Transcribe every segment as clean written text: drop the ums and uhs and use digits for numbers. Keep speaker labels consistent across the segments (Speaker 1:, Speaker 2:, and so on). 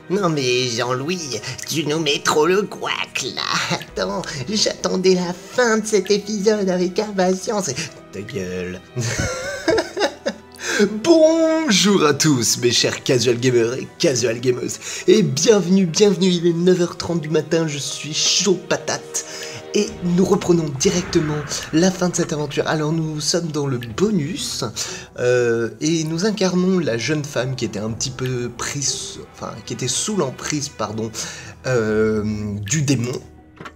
Speaker 1: Non mais Jean-Louis, tu nous mets trop le couac là. Attends, j'attendais la fin de cet épisode avec impatience. Ta gueule. Bonjour à tous mes chers casual gamers et casual gamers. Et bienvenue, il est 9h30 du matin, je suis chaud patate. Et nous reprenons directement la fin de cette aventure. Alors nous sommes dans le bonus et nous incarnons la jeune femme qui était un petit peu prise, enfin qui était sous l'emprise, pardon, du démon.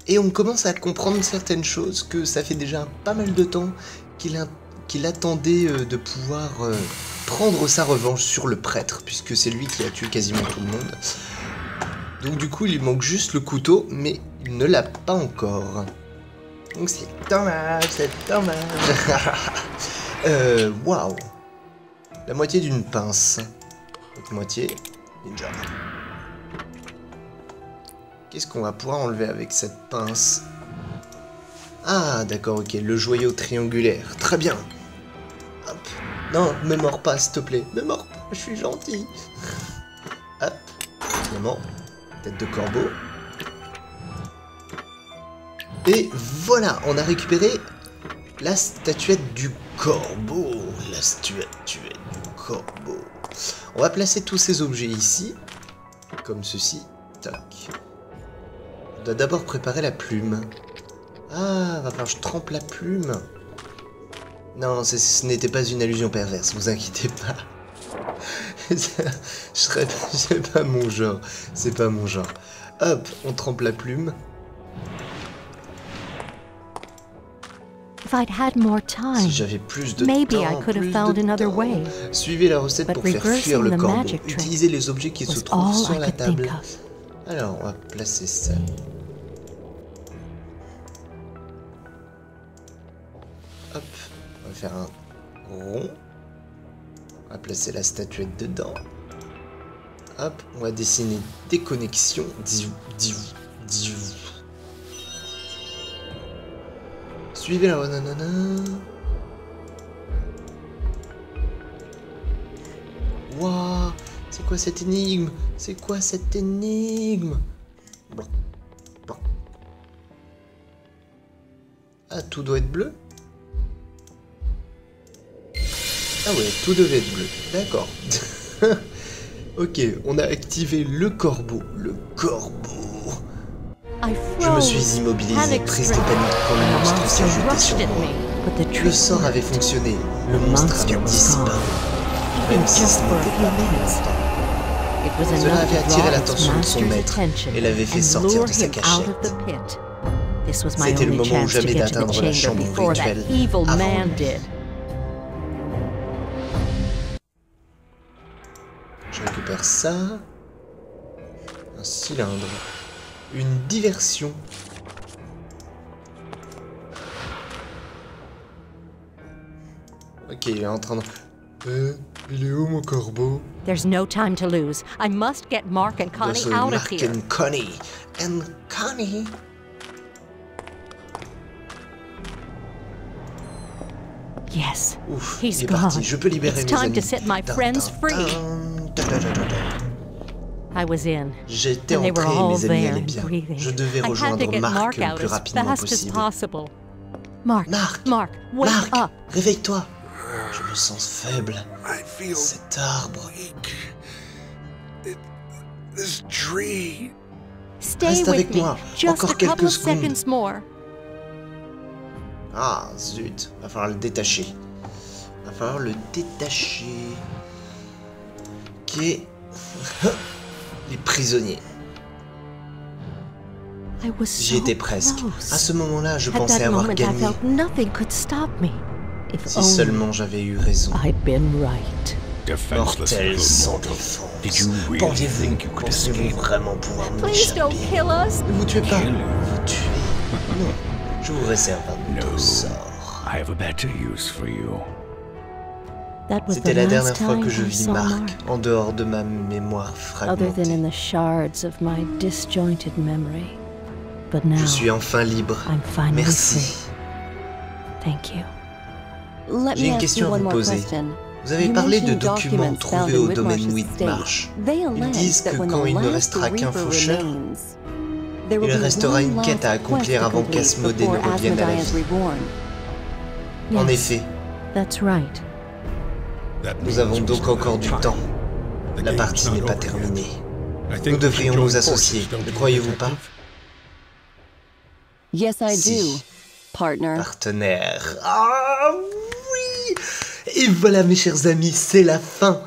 Speaker 1: Et on commence à comprendre certaines choses, que ça fait déjà pas mal de temps qu'il attendait de pouvoir prendre sa revanche sur le prêtre, puisque c'est lui qui a tué quasiment tout le monde. Donc du coup il lui manque juste le couteau, mais il ne l'a pas encore. Donc c'est dommage, waouh. La moitié d'une pince. L'autre moitié, ninja. Qu'est-ce qu'on va pouvoir enlever avec cette pince? Ah d'accord, ok, le joyau triangulaire. Très bien. Hop. Non, me mords pas s'il te plaît. Me mords pas, je suis gentil. Hop. Évidemment. Tête de corbeau. Et voilà, on a récupéré la statuette du corbeau. La statuette du corbeau. On va placer tous ces objets ici. Comme ceci. Tac. On doit d'abord préparer la plume. Ah, va falloir que je trempe la plume. Non, ce n'était pas une allusion perverse, vous inquiétez pas. C'est pas mon genre. C'est pas mon genre. Hop, on trempe la plume. Si j'avais plus de temps, suivez la recette pour faire fuir le corbeau. Utilisez les objets qui se trouvent sur la table. Alors, on va placer ça. Hop, on va faire un rond. On va placer la statuette dedans. Hop, on va dessiner des connexions. Suivez la... nanana. Waouh, c'est quoi cette énigme? C'est quoi cette énigme? Bon. Bon. Ah, tout doit être bleu? Ah ouais, tout devait être bleu. D'accord. Ok, on a activé le corbeau. Le corbeau. Je me suis immobilisé, prise de panique quand le monstre s'est jeté sur moi. Le sort avait fonctionné. Le monstre avait disparu. Même si ce n'était pas pour longtemps. Cela avait attiré l'attention de son maître et l'avait fait sortir de sa cachette. C'était le moment ou jamais d'atteindre la chambre rituelle avant lui. Je récupère ça. Un cylindre. Une diversion. Ok, il est en train de... il est où mon corbeau?
Speaker 2: There's no time to lose. I must get Mark and Connie out of here.
Speaker 1: Mark and Connie. And Connie.
Speaker 2: Yes.
Speaker 1: Ouf,
Speaker 2: he's
Speaker 1: il est
Speaker 2: gone.
Speaker 1: parti. Je peux libérer
Speaker 2: It's
Speaker 1: mes
Speaker 2: time
Speaker 1: amis.
Speaker 2: to set my friends free. I was in.
Speaker 1: J'étais
Speaker 2: and they were
Speaker 1: entré,
Speaker 2: all
Speaker 1: mes amis
Speaker 2: there
Speaker 1: allaient
Speaker 2: and
Speaker 1: bien.
Speaker 2: breathing.
Speaker 1: Je devais
Speaker 2: I had to
Speaker 1: rejoindre
Speaker 2: get
Speaker 1: Mark
Speaker 2: Mark
Speaker 1: le
Speaker 2: out
Speaker 1: plus
Speaker 2: as
Speaker 1: rapidement
Speaker 2: fast as
Speaker 1: possible.
Speaker 2: possible. Mark, Mark, wake
Speaker 1: Mark,
Speaker 2: up.
Speaker 1: réveille-toi. Je me sens faible. Cet arbre.
Speaker 2: Stay
Speaker 1: Reste
Speaker 2: with
Speaker 1: avec
Speaker 2: me.
Speaker 1: moi.
Speaker 2: Just
Speaker 1: Encore
Speaker 2: a couple
Speaker 1: quelques
Speaker 2: of
Speaker 1: secondes.
Speaker 2: seconds more.
Speaker 1: Ah, zut. Va falloir le détacher. Va falloir le détacher. Ok. Les prisonniers. J'y étais presque. À ce moment-là, je pensais avoir gagné. Si seulement j'avais eu raison. Mortel sans défense. Pensiez-vous vraiment pouvoir m'échapper? Ne vous tuez pas. Vous tuez. Non. Je vous réserve un autre sort. C'était la dernière fois que je vis Mark, en dehors de ma mémoire fragmentée. Je suis enfin libre. Merci. J'ai une question à vous poser. Vous avez parlé de documents trouvés au domaine Whitmarsh. Ils disent que quand il ne restera qu'un faucheur, il restera une quête à accomplir avant qu'Asmodée ne revienne à la vie. En effet, nous avons donc encore du temps. La partie n'est pas terminée. Nous devrions nous associer, ne croyez-vous pas?
Speaker 3: Si.
Speaker 1: Partenaire. Ah oui! Et voilà mes chers amis, c'est la fin.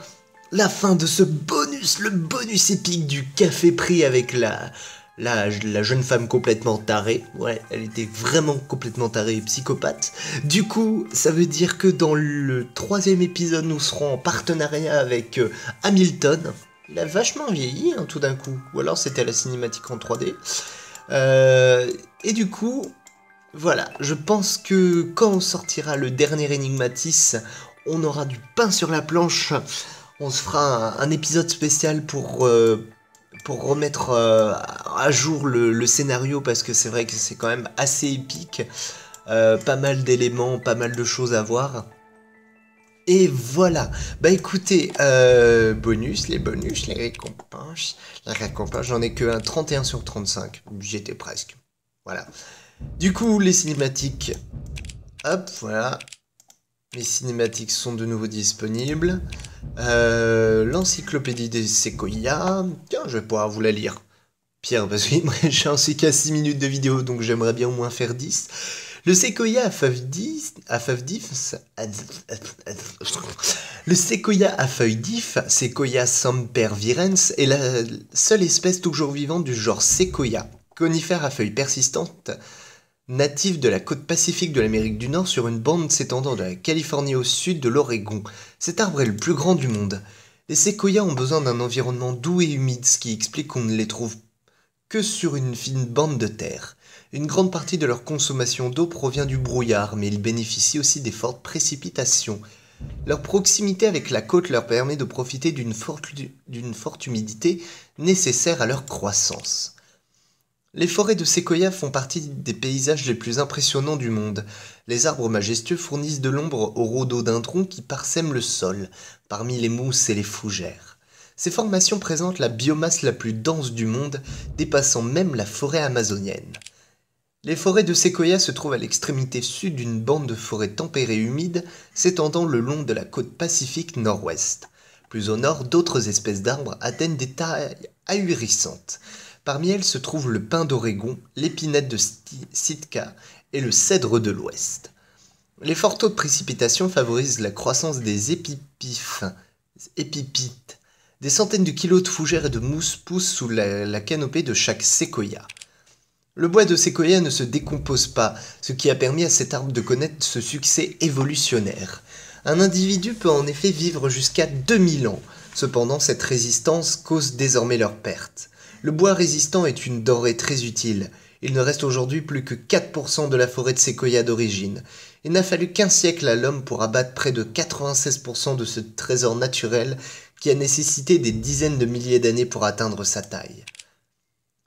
Speaker 1: La fin de ce bonus, le bonus épique du café pris avec la jeune femme complètement tarée. Ouais, elle était vraiment complètement tarée et psychopathe. Du coup, ça veut dire que dans le 3e épisode, nous serons en partenariat avec Hamilton. Il a vachement vieilli tout d'un coup. Ou alors c'était la cinématique en 3D. Et du coup... Voilà, je pense que quand on sortira le dernier Enigmatis, on aura du pain sur la planche. On se fera un épisode spécial pour remettre à jour le scénario, parce que c'est vrai que c'est quand même assez épique. Pas mal d'éléments, pas mal de choses à voir. Et voilà, bah écoutez, les bonus, les récompenses, j'en ai que un 31 sur 35, j'étais presque, voilà. Du coup, les cinématiques, hop, voilà, les cinématiques sont de nouveau disponibles. L'encyclopédie des séquoias, tiens, je vais pouvoir vous la lire. Pierre, parce que j'ai ainsi qu'à 6 minutes de vidéo, donc j'aimerais bien au moins faire 10. Le séquoia à feuilles d'if, le séquoia à feuilles d'if, Sequoia sempervirens, est la seule espèce toujours vivante du genre séquoia, conifère à feuilles persistantes, natif de la côte pacifique de l'Amérique du Nord sur une bande s'étendant de la Californie au sud de l'Oregon. Cet arbre est le plus grand du monde. Les séquoias ont besoin d'un environnement doux et humide, ce qui explique qu'on ne les trouve que sur une fine bande de terre. Une grande partie de leur consommation d'eau provient du brouillard, mais ils bénéficient aussi des fortes précipitations. Leur proximité avec la côte leur permet de profiter d'une forte humidité nécessaire à leur croissance. Les forêts de séquoia font partie des paysages les plus impressionnants du monde. Les arbres majestueux fournissent de l'ombre aux rhododendrons qui parsèment le sol, parmi les mousses et les fougères. Ces formations présentent la biomasse la plus dense du monde, dépassant même la forêt amazonienne. Les forêts de séquoia se trouvent à l'extrémité sud d'une bande de forêt tempérée humide s'étendant le long de la côte pacifique nord-ouest. Plus au nord, d'autres espèces d'arbres atteignent des tailles ahurissantes. Parmi elles se trouvent le pin d'Oregon, l'épinette de Sitka et le cèdre de l'Ouest. Les forts taux de précipitation favorisent la croissance des épiphytes. Des centaines de kilos de fougères et de mousses poussent sous la canopée de chaque séquoia. Le bois de séquoia ne se décompose pas, ce qui a permis à cet arbre de connaître ce succès évolutionnaire. Un individu peut en effet vivre jusqu'à 2000 ans. Cependant, cette résistance cause désormais leur perte. Le bois résistant est une denrée très utile. Il ne reste aujourd'hui plus que 4% de la forêt de séquoia d'origine. Il n'a fallu qu'un siècle à l'homme pour abattre près de 96% de ce trésor naturel qui a nécessité des dizaines de milliers d'années pour atteindre sa taille.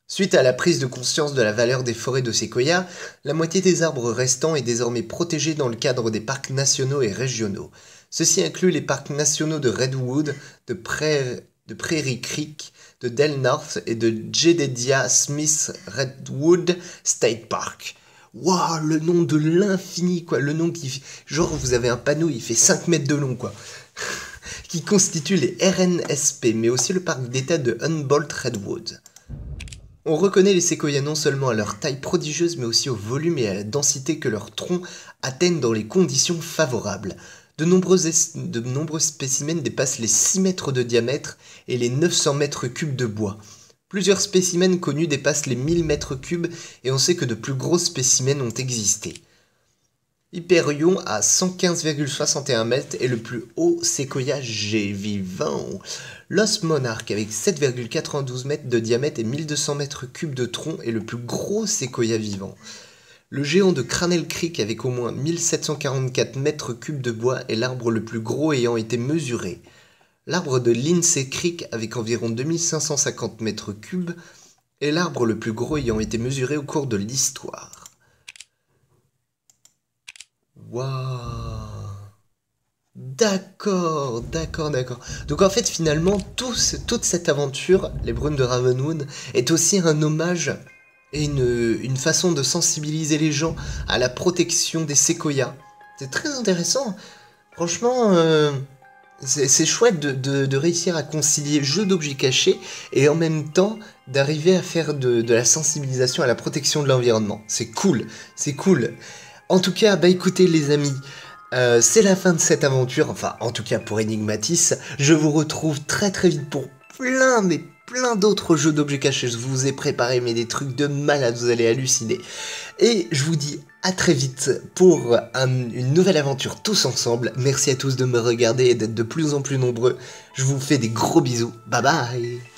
Speaker 1: Suite à la prise de conscience de la valeur des forêts de séquoia, la moitié des arbres restants est désormais protégée dans le cadre des parcs nationaux et régionaux. Ceci inclut les parcs nationaux de Redwood, de Prairie Creek, de Del North et de Jedediah Smith Redwood State Park. Waouh, le nom de l'infini, quoi. Le nom qui... Genre, vous avez un panneau, il fait 5 mètres de long, quoi. Qui constitue les RNSP, mais aussi le parc d'état de Humboldt Redwood. On reconnaît les séquoias non seulement à leur taille prodigieuse, mais aussi au volume et à la densité que leurs troncs atteignent dans les conditions favorables. De nombreux spécimens dépassent les 6 mètres de diamètre et les 900 mètres cubes de bois. Plusieurs spécimens connus dépassent les 1000 mètres cubes et on sait que de plus gros spécimens ont existé. Hyperion à 115,61 mètres est le plus haut séquoia vivant. L'os Monarch avec 7,92 mètres de diamètre et 1200 mètres cubes de tronc est le plus gros séquoia vivant. Le géant de Cranell Creek avec au moins 1744 mètres cubes de bois est l'arbre le plus gros ayant été mesuré. L'arbre de Lindsay Creek avec environ 2550 mètres cubes est l'arbre le plus gros ayant été mesuré au cours de l'histoire. Waouh! D'accord, d'accord, d'accord. Donc en fait, finalement, toute cette aventure, les Brumes de Ravenwood, est aussi un hommage et une façon de sensibiliser les gens à la protection des séquoias. C'est très intéressant. Franchement, c'est chouette de réussir à concilier jeu d'objets cachés et en même temps d'arriver à faire de la sensibilisation à la protection de l'environnement. C'est cool, c'est cool. En tout cas, bah écoutez les amis, c'est la fin de cette aventure, enfin en tout cas pour Enigmatis. Je vous retrouve très très vite pour plein d'autres jeux d'objets cachés. Je vous ai préparé mais des trucs de malade, vous allez halluciner. Et je vous dis à très vite pour une nouvelle aventure tous ensemble. Merci à tous de me regarder et d'être de plus en plus nombreux. Je vous fais des gros bisous. Bye bye.